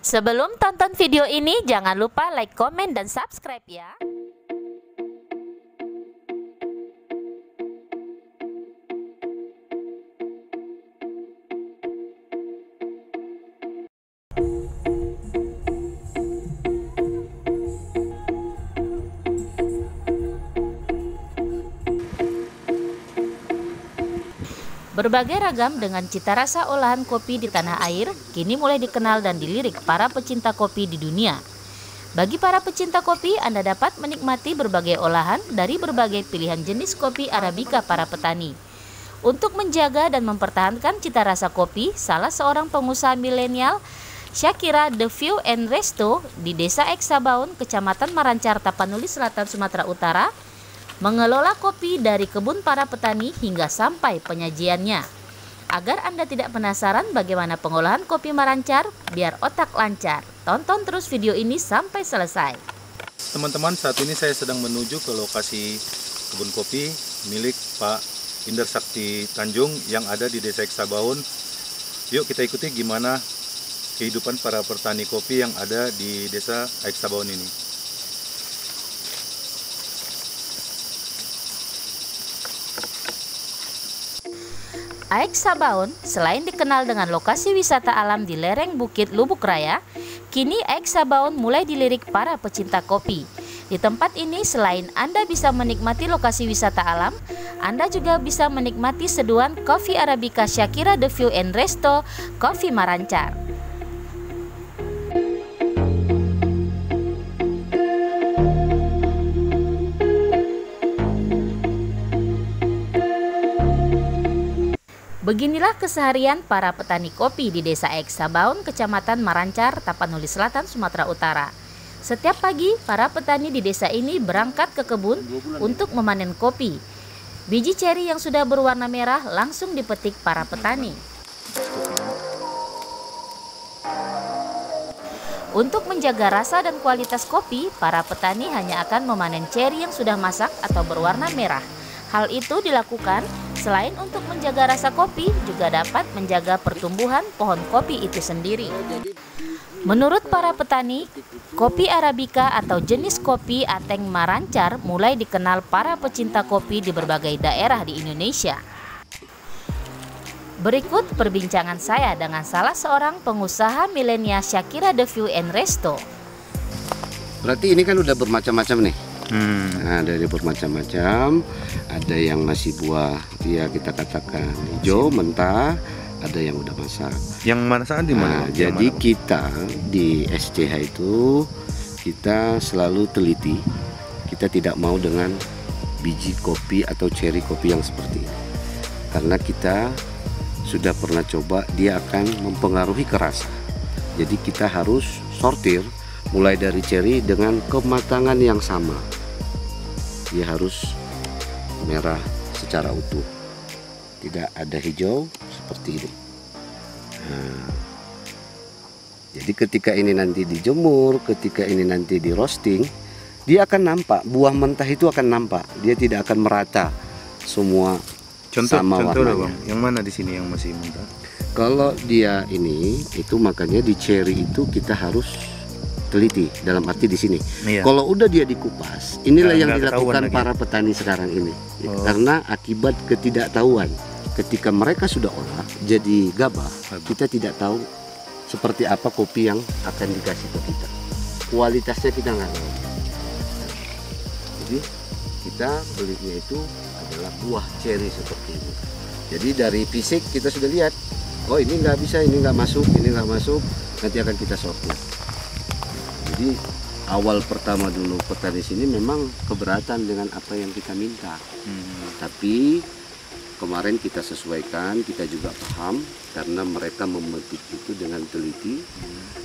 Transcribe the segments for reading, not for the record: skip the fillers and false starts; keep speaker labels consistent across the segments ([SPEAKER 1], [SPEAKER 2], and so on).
[SPEAKER 1] Sebelum tonton video ini, jangan lupa like, komen, dan subscribe ya. Berbagai ragam dengan cita rasa olahan kopi di tanah air kini mulai dikenal dan dilirik para pecinta kopi di dunia. Bagi para pecinta kopi, Anda dapat menikmati berbagai olahan dari berbagai pilihan jenis kopi Arabica para petani. Untuk menjaga dan mempertahankan cita rasa kopi, salah seorang pengusaha milenial, Syakira The View and Resto di Desa Eksabaun, Kecamatan Marancar, Tapanuli Selatan, Sumatera Utara, mengelola kopi dari kebun para petani hingga sampai penyajiannya. Agar Anda tidak penasaran bagaimana pengolahan kopi Marancar, biar otak lancar, tonton terus video ini sampai selesai.
[SPEAKER 2] Teman-teman, saat ini saya sedang menuju ke lokasi kebun kopi milik Pak Inder Sakti Tanjung yang ada di Desa Eksabaun. Yuk kita ikuti gimana kehidupan para petani kopi yang ada di Desa Eksabaun ini.
[SPEAKER 1] Eksabaun selain dikenal dengan lokasi wisata alam di lereng Bukit Lubuk Raya, kini Eksabaun mulai dilirik para pecinta kopi. Di tempat ini selain Anda bisa menikmati lokasi wisata alam, Anda juga bisa menikmati seduhan kopi Arabica Syakira The View and Resto Kopi Marancar. Beginilah keseharian para petani kopi di Desa Eksabaun, Kecamatan Marancar, Tapanuli Selatan, Sumatera Utara. Setiap pagi, para petani di desa ini berangkat ke kebun untuk memanen kopi. Biji ceri yang sudah berwarna merah langsung dipetik para petani. Untuk menjaga rasa dan kualitas kopi, para petani hanya akan memanen ceri yang sudah masak atau berwarna merah. Hal itu dilakukan selain untuk menjaga rasa kopi, juga dapat menjaga pertumbuhan pohon kopi itu sendiri. Menurut para petani, kopi Arabica atau jenis kopi Ateng Marancar mulai dikenal para pecinta kopi di berbagai daerah di Indonesia. Berikut perbincangan saya dengan salah seorang pengusaha milenial Syakira The View and Resto.
[SPEAKER 3] Berarti ini kan udah bermacam-macam nih. Nah, dari bermacam-macam, ada yang masih buah, ya kita katakan hijau mentah, ada yang udah masak.
[SPEAKER 2] Yang masak di mana?
[SPEAKER 3] Nah, jadi kita di SCH itu kita selalu teliti, kita tidak mau dengan biji kopi atau ceri kopi yang seperti ini, karena kita sudah pernah coba, dia akan mempengaruhi ke rasa. Jadi kita harus sortir mulai dari ceri dengan kematangan yang sama. Dia harus merah secara utuh, tidak ada hijau seperti ini. Nah, jadi ketika ini nanti dijemur, ketika ini nanti di roasting, dia akan nampak, buah mentah itu akan nampak, dia tidak akan merata semua sama warnanya.
[SPEAKER 2] Bang, yang mana di sini yang masih mentah?
[SPEAKER 3] Kalau dia ini, itu makanya di cherry itu kita harus teliti, dalam arti di sini.
[SPEAKER 2] Iya.
[SPEAKER 3] Kalau udah dia dikupas, inilah yang dilakukan
[SPEAKER 2] lagi
[SPEAKER 3] para petani sekarang ini. Karena akibat ketidaktahuan, ketika mereka sudah olah jadi gabah, kita tidak tahu seperti apa kopi yang akan dikasih ke kita. Kualitasnya kita nggak tahu. Jadi kita belinya itu adalah buah ceri seperti ini. Jadi dari fisik kita sudah lihat, oh ini nggak bisa, ini nggak masuk, ini nggak masuk, nanti akan kita sortir. Jadi awal pertama dulu petani sini memang keberatan dengan apa yang kita minta. Tapi kemarin kita sesuaikan, kita juga paham karena mereka memetik itu dengan teliti.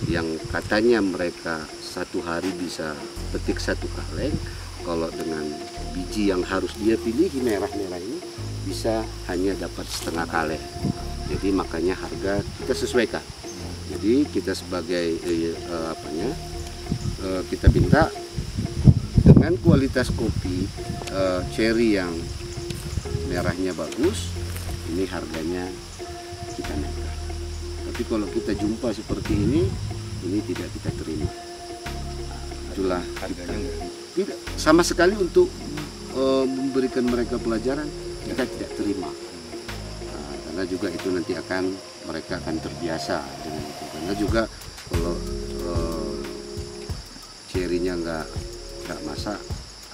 [SPEAKER 3] Yang katanya mereka satu hari bisa petik satu kaleng, kalau dengan biji yang harus dia pilih merah-merah ini bisa hanya dapat setengah kaleng. Jadi makanya harga kita sesuaikan. Jadi kita sebagai kita minta dengan kualitas kopi ceri yang merahnya bagus, ini harganya kita naikkan. Tapi kalau kita jumpa seperti ini ini tidak kita terima. Itulah
[SPEAKER 2] Harganya
[SPEAKER 3] tidak sama sekali untuk memberikan mereka pelajaran kita tidak terima. Karena juga itu nanti mereka akan terbiasa dengan itu. Karena juga kalau cerinya nggak masak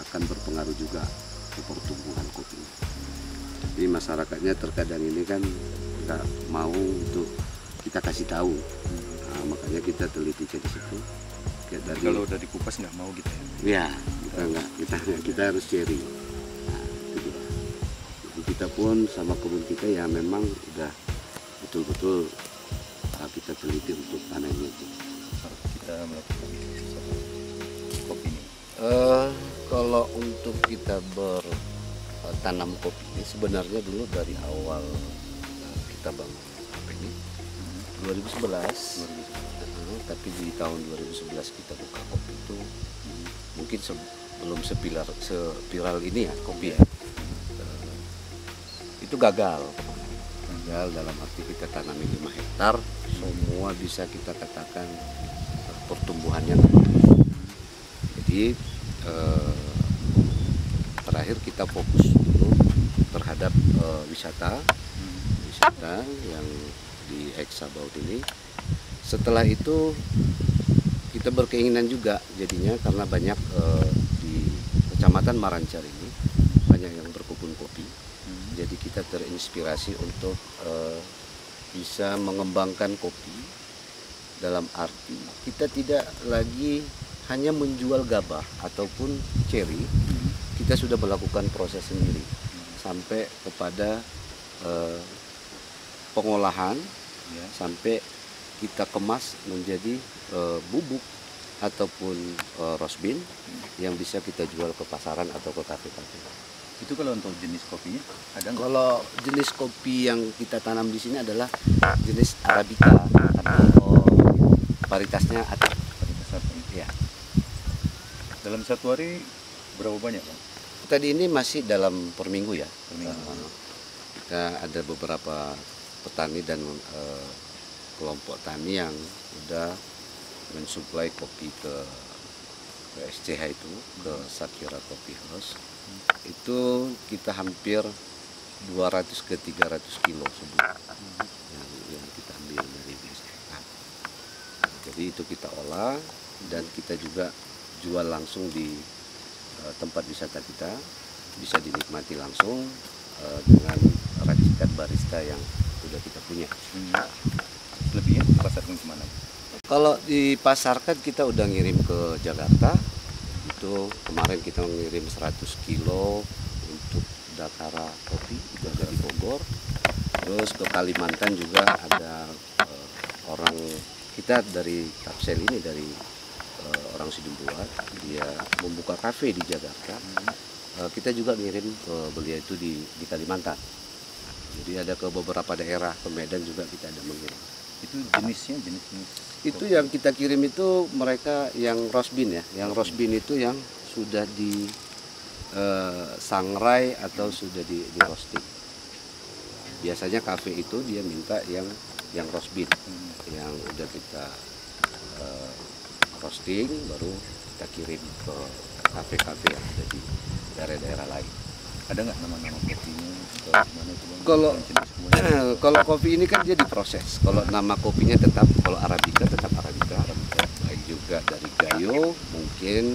[SPEAKER 3] akan berpengaruh juga ke pertumbuhan kopi. Jadi masyarakatnya terkadang ini kan nggak mau untuk kita kasih tahu. Makanya kita teliti di situ.
[SPEAKER 2] kalau udah dikupas nggak mau gitu ya?
[SPEAKER 3] Ya, kita harus sharing. Nah, itu juga. Jadi kita pun sama kebun kita ya memang udah betul-betul kita teliti untuk panennya itu.
[SPEAKER 2] Kita melakukan kopi ini.
[SPEAKER 3] Kalau untuk kita bertanam kopi ini sebenarnya dulu dari awal kita bangun kopi ini 2011. Tapi di tahun 2011 kita buka kopi itu mungkin belum seviral ini ya kopi ya. Itu gagal dalam arti kita tanami 5 hektar semua bisa kita katakan pertumbuhannya. Jadi terakhir kita fokus dulu terhadap wisata yang di Heksabaut ini. Setelah itu kita berkeinginan juga jadinya karena banyak di Kecamatan Marancar ini banyak yang berkebun kopi. Jadi kita terinspirasi untuk bisa mengembangkan kopi dalam arti kita tidak lagi hanya menjual gabah ataupun ceri, kita sudah melakukan proses sendiri sampai kepada pengolahan sampai kita kemas menjadi bubuk ataupun roast bean yang bisa kita jual ke pasaran atau ke kafe-kafe.
[SPEAKER 2] Itu kalau untuk jenis kopinya ada nggak?
[SPEAKER 3] Kalau jenis kopi yang kita tanam di sini adalah jenis Arabica atau varietasnya Atap. Ya.
[SPEAKER 2] Dalam satu hari berapa banyak, Bang?
[SPEAKER 3] Tadi ini masih dalam per minggu ya.
[SPEAKER 2] Per minggu.
[SPEAKER 3] Kita ada beberapa petani dan kelompok tani yang sudah mensuplai kopi ke SCH itu, ke Sakira Coffee House. Itu kita hampir 200 ke 300 kilo sebulan yang kita ambil dari SCH. Jadi itu kita olah dan kita juga jual langsung di tempat wisata kita, bisa dinikmati langsung dengan racikan barista yang sudah kita punya.
[SPEAKER 2] Lebihnya dipasarkan kemana?
[SPEAKER 3] Kalau dipasarkan kita udah ngirim ke Jakarta, itu kemarin kita ngirim 100 kilo untuk Dakara Kopi, itu ada di Bogor. Terus ke Kalimantan juga ada orang kita dari Tapsel ini, dari orang Sidembuat, dia membuka kafe di Jakarta. Kita juga ngirim ke beliau itu di Kalimantan. Jadi ada ke beberapa daerah, ke Medan juga kita ada mengirim.
[SPEAKER 2] Itu jenisnya jenis
[SPEAKER 3] itu yang kita kirim itu mereka yang roast bean ya, yang roast bean itu yang sudah di sangrai atau sudah di roasting. Biasanya kafe itu dia minta yang roast bean, yang udah kita roasting baru kita kirim ke kafe-kafe yang ada di daerah-daerah lain.
[SPEAKER 2] Ada nggak nama-nama kopinya?
[SPEAKER 3] Kalau kopi ini kan dia diproses. Kalau nama kopinya tetap, kalau Arabica tetap Arabica. Baik juga dari Gayo, mungkin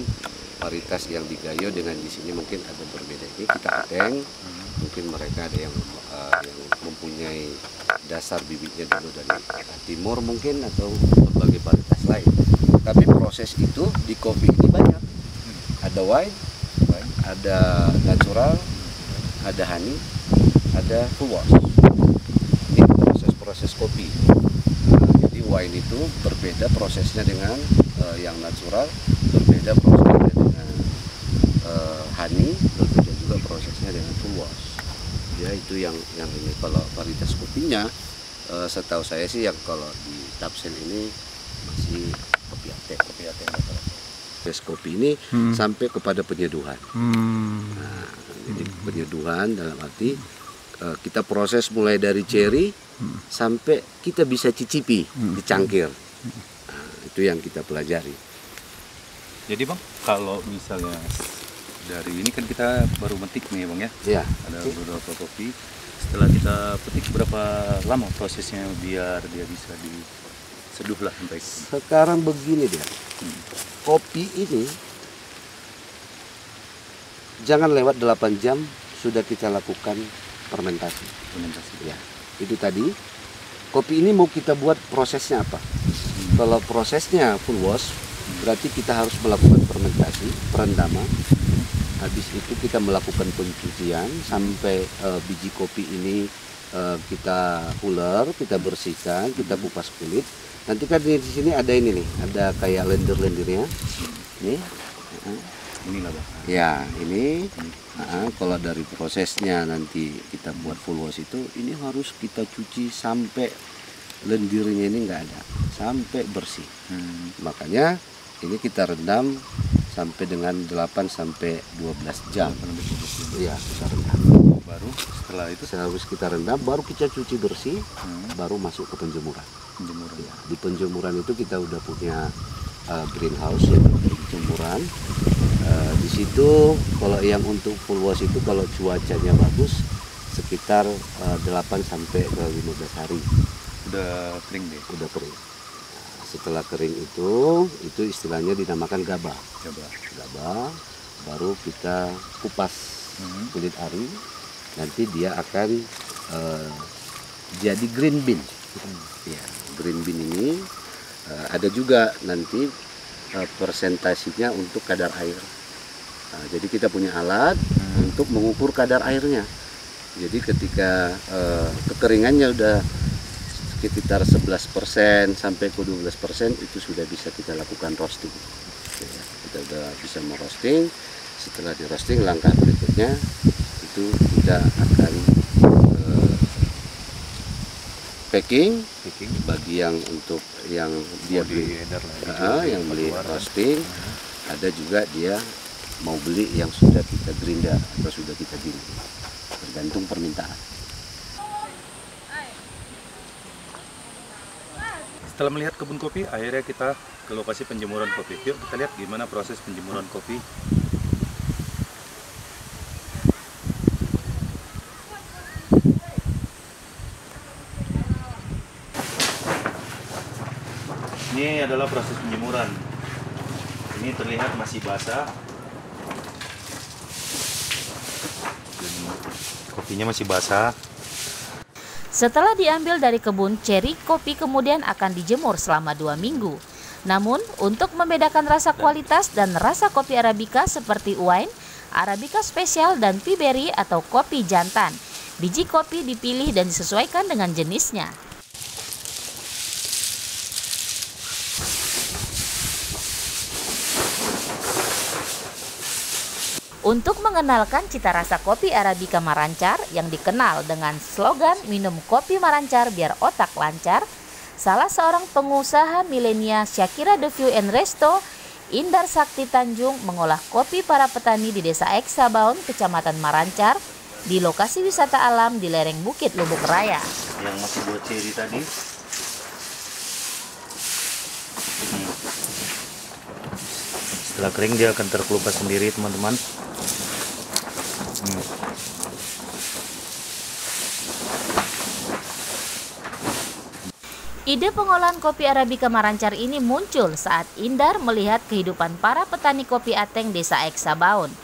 [SPEAKER 3] varietas yang di Gayo dengan di sini mungkin ada berbeda. Ini kita ateng, mungkin mereka ada yang mempunyai dasar bibitnya dulu dari timur mungkin atau berbagai varietas lain. Tapi proses itu di kopi ini banyak. Ada white, ada natural, ada honey, ada full wash. Ini proses kopi. Jadi wine itu berbeda prosesnya dengan yang natural, berbeda prosesnya dengan honey, berbeda juga prosesnya dengan full wash. Ya itu yang ini. Kalau varietas kopinya, setahu saya sih yang kalau di Tapsel ini masih kopi ateng. Proses kopi ini sampai kepada penyeduhan. Nah, jadi penyeduhan dalam arti kita proses mulai dari ceri sampai kita bisa cicipi di cangkir. Nah, Itu yang kita pelajari.
[SPEAKER 2] Jadi Bang, kalau misalnya dari ini kan kita baru metik nih Bang ya.
[SPEAKER 3] Iya.
[SPEAKER 2] Ada beberapa kopi. Setelah kita petik, berapa lama prosesnya biar dia bisa diseduh lah sampai?
[SPEAKER 3] Sekarang begini dia. Kopi ini jangan lewat 8 jam sudah kita lakukan fermentasi. Ya, itu tadi. Kopi ini mau kita buat prosesnya apa? Kalau prosesnya full wash, berarti kita harus melakukan fermentasi, perendaman. Habis itu kita melakukan pencucian sampai biji kopi ini kita uler, kita bersihkan, kita kupas kulit. Nanti kan di sini ada ini nih, ada kayak lendir-lendirnya. Nih.
[SPEAKER 2] Inilah Bang.
[SPEAKER 3] Ya, ini. Kalau dari prosesnya nanti kita buat full wash itu, ini harus kita cuci sampai lendirnya ini nggak ada, sampai bersih. Makanya ini kita rendam sampai dengan 8 sampai 12 jam. Iya, kita rendam.
[SPEAKER 2] Baru setelah itu
[SPEAKER 3] harus kita rendam, baru kita cuci bersih, baru masuk ke penjemuran. Ya, di penjemuran itu kita udah punya greenhouse ya, penjemuran. Di situ kalau yang untuk full wash itu kalau cuacanya bagus sekitar 8 sampai 15 hari.
[SPEAKER 2] Udah kering deh.
[SPEAKER 3] Udah kering. Setelah kering itu istilahnya dinamakan gabah. Gabah, baru kita kupas kulit ari, nanti dia akan jadi green bean. Ya, green bean ini ada juga nanti persentasinya untuk kadar air. Jadi kita punya alat untuk mengukur kadar airnya. Jadi ketika kekeringannya udah sekitar 11% sampai ke 12% itu sudah bisa kita lakukan roasting. Ya, kita udah bisa merosting. Setelah di roasting, langkah berikutnya itu kita akan packing bagi yang untuk yang dia beli yang beli roasting. Ada juga dia mau beli yang sudah kita grinder atau sudah kita giling, tergantung permintaan.
[SPEAKER 2] Setelah melihat kebun kopi, akhirnya kita ke lokasi penjemuran kopi. Yuk kita lihat gimana proses penjemuran kopi. Ini adalah proses penjemuran. Ini terlihat masih basah. Dan kopinya masih basah.
[SPEAKER 1] Setelah diambil dari kebun, ceri kopi kemudian akan dijemur selama 2 minggu. Namun, untuk membedakan rasa kualitas dan rasa kopi Arabica seperti wine, Arabica spesial dan Piberry atau kopi jantan, biji kopi dipilih dan disesuaikan dengan jenisnya. Untuk mengenalkan cita rasa kopi Arabica Marancar yang dikenal dengan slogan minum kopi Marancar biar otak lancar, salah seorang pengusaha milenial Syakira The View and Resto, Indar Sakti Tanjung mengolah kopi para petani di Desa Eksabaun, Kecamatan Marancar, di lokasi wisata alam di lereng Bukit Lubuk Raya.
[SPEAKER 2] Yang masih buat ceri tadi. Setelah kering dia akan terkelupas sendiri, teman-teman.
[SPEAKER 1] Ide pengolahan kopi Arabica Marancar ini muncul saat Indar melihat kehidupan para petani kopi Ateng Desa Eksabaun.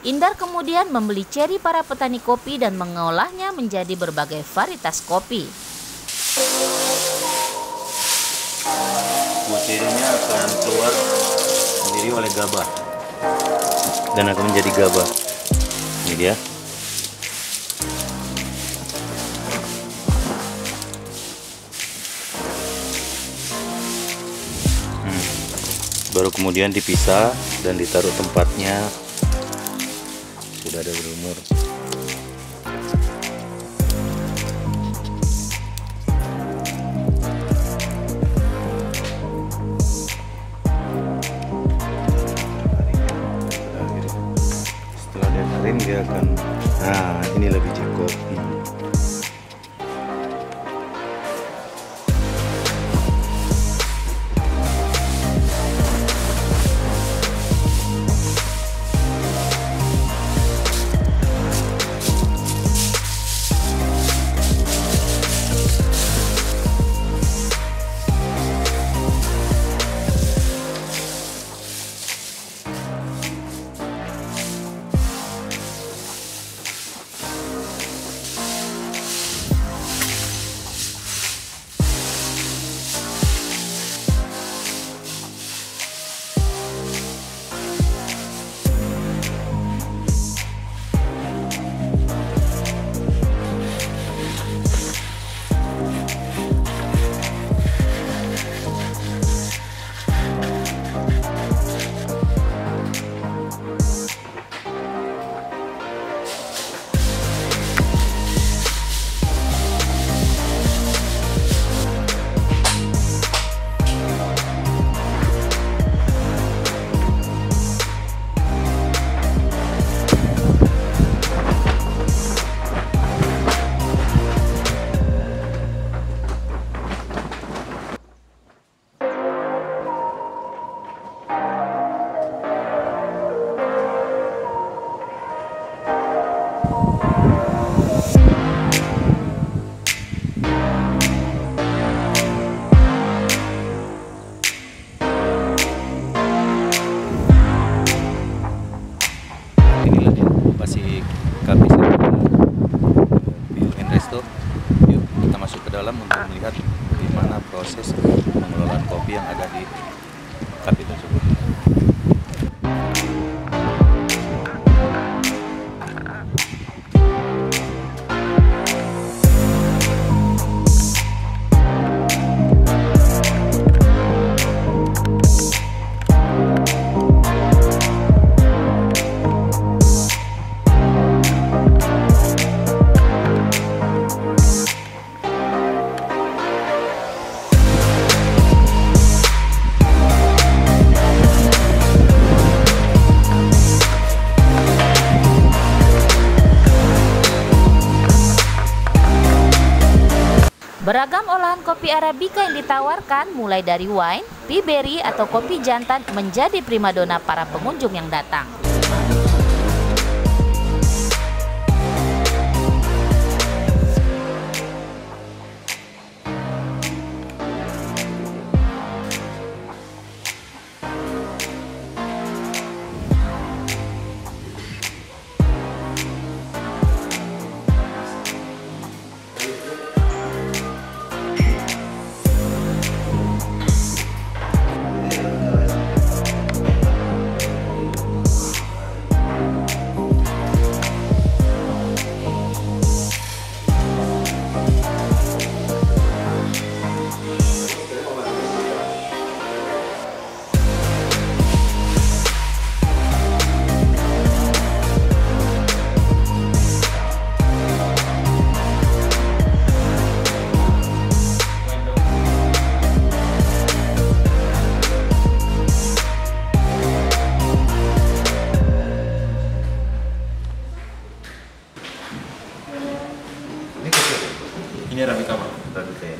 [SPEAKER 1] Indar kemudian membeli ceri para petani kopi dan mengolahnya menjadi berbagai varietas kopi.
[SPEAKER 2] Buah cerinya akan keluar sendiri oleh gabah dan akan menjadi gabah. Ini dia. Baru kemudian dipisah dan ditaruh tempatnya. Sudah ada berumur. Setelah dia kering dia akan, nah ini lebih cukup. proses pengelolaan kopi yang ada di kafe tersebut.
[SPEAKER 1] Beragam olahan kopi Arabica yang ditawarkan mulai dari wine, Piberry atau kopi jantan menjadi primadona para pengunjung yang datang.
[SPEAKER 4] Ini Arabica, Bang.
[SPEAKER 2] Arabica ya.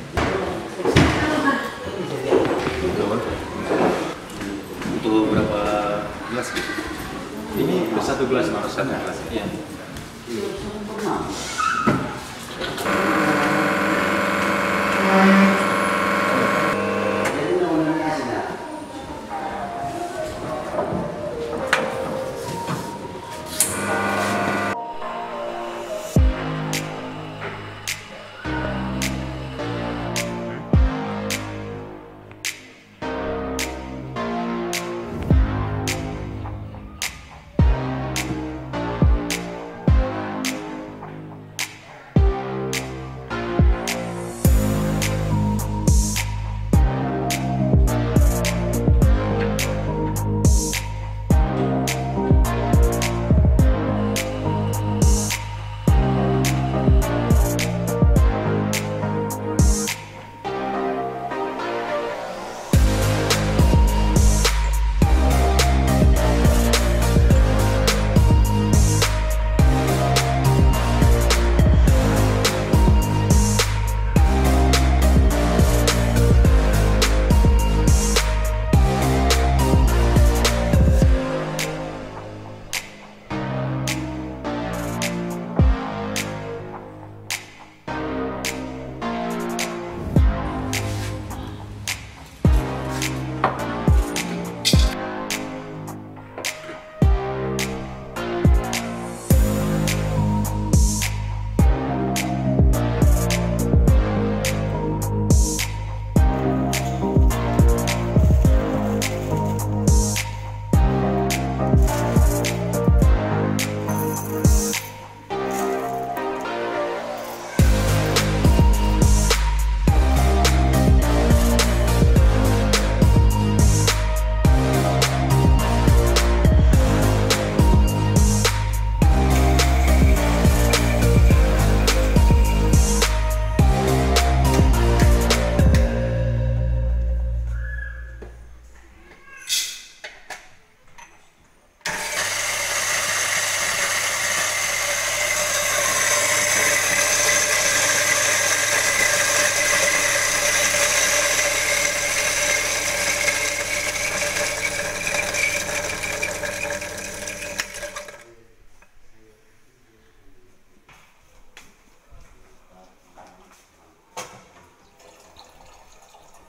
[SPEAKER 2] Untuk berapa gelas gitu?
[SPEAKER 4] Ini satu gelas, Bang.
[SPEAKER 2] Satu gelas.
[SPEAKER 4] Iya.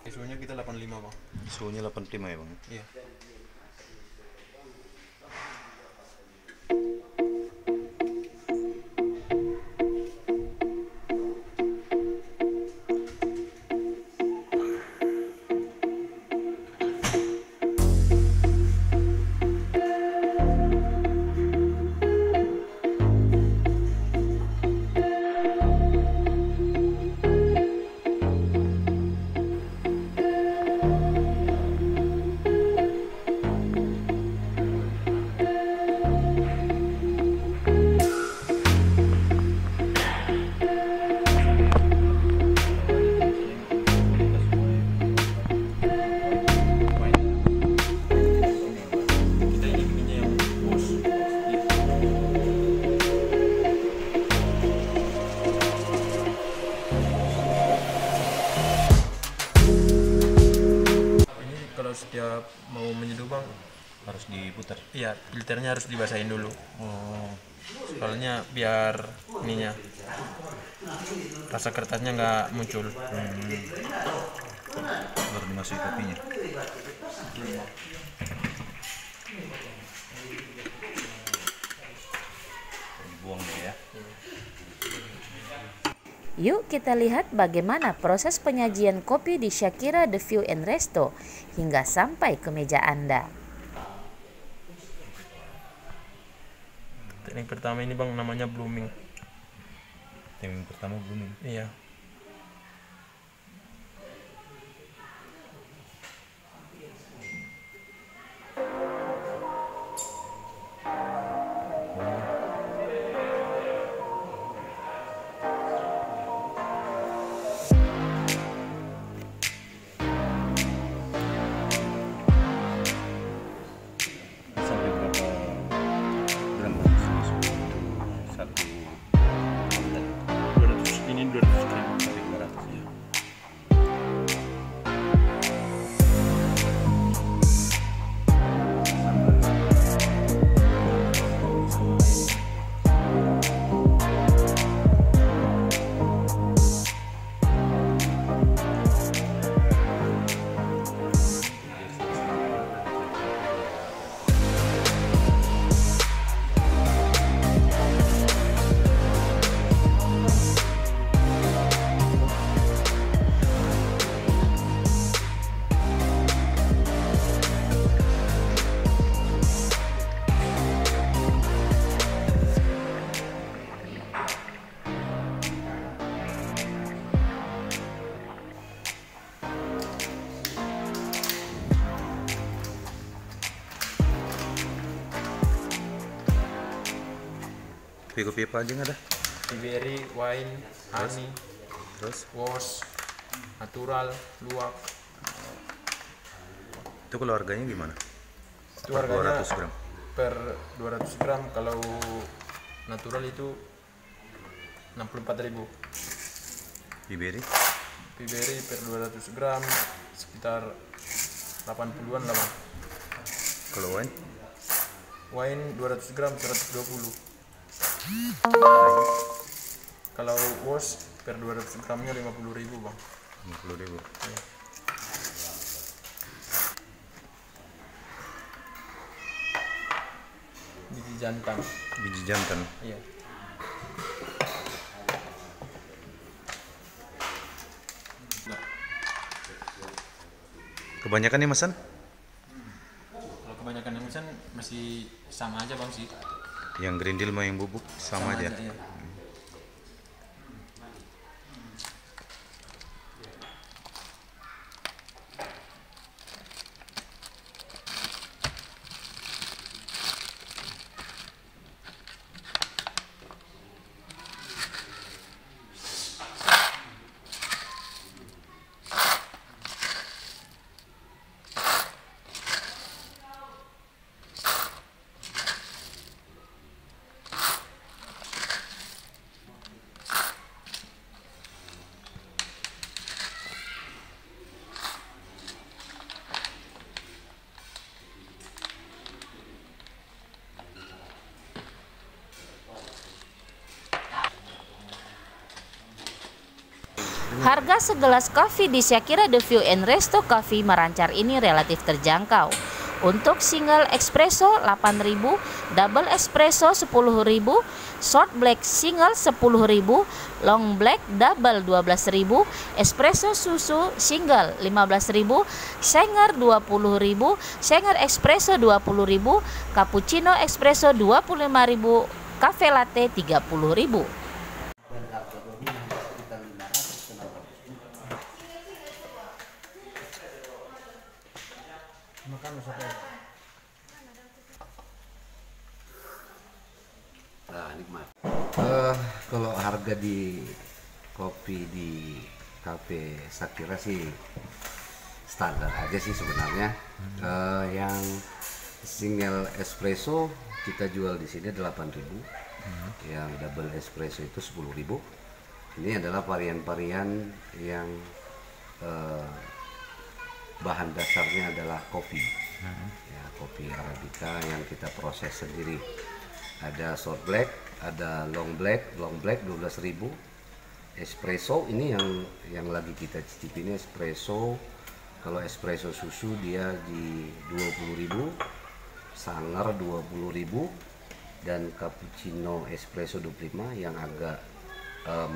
[SPEAKER 4] Suhunya kita 85, Bang.
[SPEAKER 2] Suhunya 85 ya, Bang?
[SPEAKER 4] Iya. setiap mau menyeduh bang,
[SPEAKER 2] Harus diputar.
[SPEAKER 4] iya filternya harus dibasahin dulu.
[SPEAKER 2] Oh.
[SPEAKER 4] Soalnya biar ininya rasa kertasnya nggak muncul.
[SPEAKER 2] Baru dimasukin kopinya. Dibuang ya.
[SPEAKER 1] Yuk kita lihat bagaimana proses penyajian kopi di Shakira The View and Resto hingga sampai ke meja Anda.
[SPEAKER 4] Teknik pertama ini bang namanya blooming.
[SPEAKER 2] Yang pertama blooming.
[SPEAKER 4] Iya.
[SPEAKER 2] Sampai berapa gram? Satu
[SPEAKER 4] 200 ini 200 gram.
[SPEAKER 2] sampai 200 ya. Kopi-kopi apa aja yang ada?
[SPEAKER 4] Blueberry, wine, honey,
[SPEAKER 2] Terus
[SPEAKER 4] wash, natural, luwak.
[SPEAKER 2] itu kalau harganya gimana?
[SPEAKER 4] Itu
[SPEAKER 2] Per
[SPEAKER 4] harganya
[SPEAKER 2] 200 gram.
[SPEAKER 4] per 200 gram. Kalau natural itu 64.000.
[SPEAKER 2] Blueberry
[SPEAKER 4] Blueberry per 200 gram sekitar 80-an lah bang.
[SPEAKER 2] kalau wine
[SPEAKER 4] Wine 200 gram 120. Kalau wash per 200 gramnya 50.000 bang.
[SPEAKER 2] 50.000.
[SPEAKER 4] Biji jantan.
[SPEAKER 2] Biji jantan.
[SPEAKER 4] Iya.
[SPEAKER 2] Kebanyakan nih mesan?
[SPEAKER 4] Kalau kebanyakan yang pesan masih sama aja bang sih.
[SPEAKER 2] Yang grindil mau yang bubuk sama aja.
[SPEAKER 4] Iya.
[SPEAKER 1] Harga segelas kopi di Shakira The View and Resto Coffee Marancar ini relatif terjangkau. Untuk single espresso 8.000, double espresso 10.000, short black single 10.000, long black double 12.000, espresso susu single 15.000, Sanger 20.000, Sanger espresso 20.000, cappuccino espresso 25.000, cafe latte 30.000.
[SPEAKER 3] Nah, nikmat. Kalau harga di kopi di Cafe Shakira sih standar aja sih sebenarnya. Yang single espresso kita jual di sini 8.000, yang double espresso itu 10.000. Ini adalah varian-varian yang bahan dasarnya adalah kopi. Ya, kopi Arabica yang kita proses sendiri. Ada short black, ada long black 12.000. Espresso ini yang lagi kita cicipi ini espresso. Kalau espresso susu dia di 20.000, sangar 20.000, dan cappuccino espresso 25 yang agak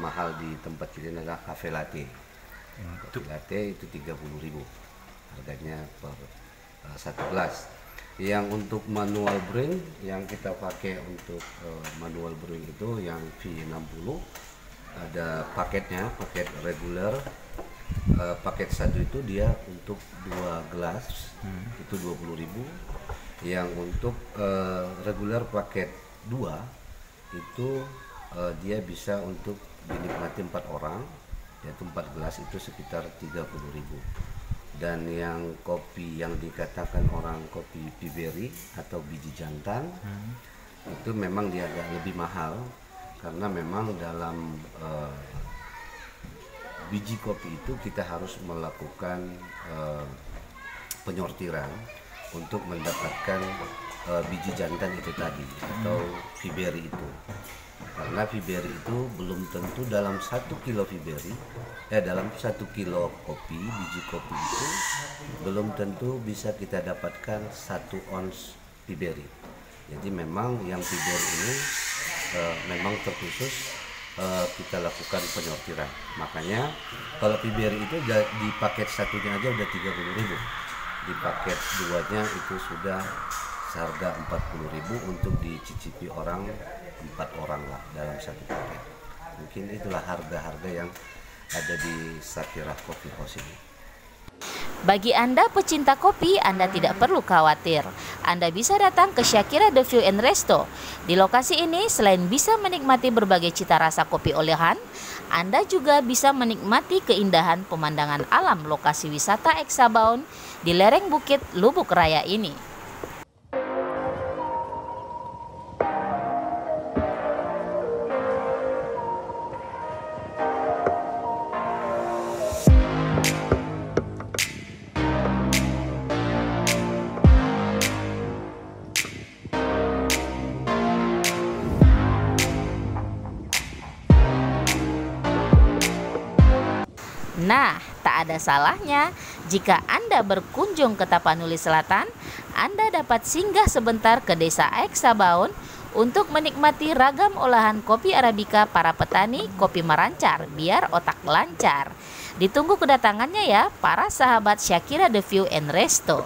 [SPEAKER 3] mahal di tempat kita adalah cafe latte. Cafe latte itu 30.000 harganya per satu gelas. Yang untuk manual brewing yang kita pakai untuk manual brewing itu yang V60, ada paketnya, paket reguler. Paket satu itu dia untuk 2 gelas itu 20.000. Yang untuk reguler paket 2 itu dia bisa untuk dinikmati 4 orang, yaitu 4 gelas itu sekitar 30.000. Dan yang kopi yang dikatakan orang kopi Piberi atau biji jantan itu memang dia agak lebih mahal, karena memang dalam biji kopi itu kita harus melakukan penyortiran untuk mendapatkan biji jantan itu tadi atau Piberi itu. Karena Piberi itu belum tentu dalam 1 kilo Piberi, dalam 1 kilo kopi, biji kopi itu belum tentu bisa kita dapatkan 1 ons Piberi. Jadi memang yang Piberi ini memang terkhusus kita lakukan penyortiran. Makanya kalau Piberi itu di paket satunya aja udah 30.000, di paket 2-nya itu sudah seharga 40.000 untuk dicicipi orang 4 orang lah dalam satu paket. Mungkin itulah harga-harga yang ada di Shakira Coffee House ini.
[SPEAKER 1] Bagi Anda pecinta kopi, Anda tidak perlu khawatir. Anda bisa datang ke Shakira The View and Resto. Di lokasi ini, selain bisa menikmati berbagai cita rasa kopi olahan, Anda juga bisa menikmati keindahan pemandangan alam lokasi wisata Eksabaun di lereng Bukit Lubuk Raya ini. Nah, tak ada salahnya jika Anda berkunjung ke Tapanuli Selatan, Anda dapat singgah sebentar ke Desa Eksabaun untuk menikmati ragam olahan kopi Arabica para petani kopi merancar biar otak lancar. Ditunggu kedatangannya ya para sahabat Shakira The View and Resto.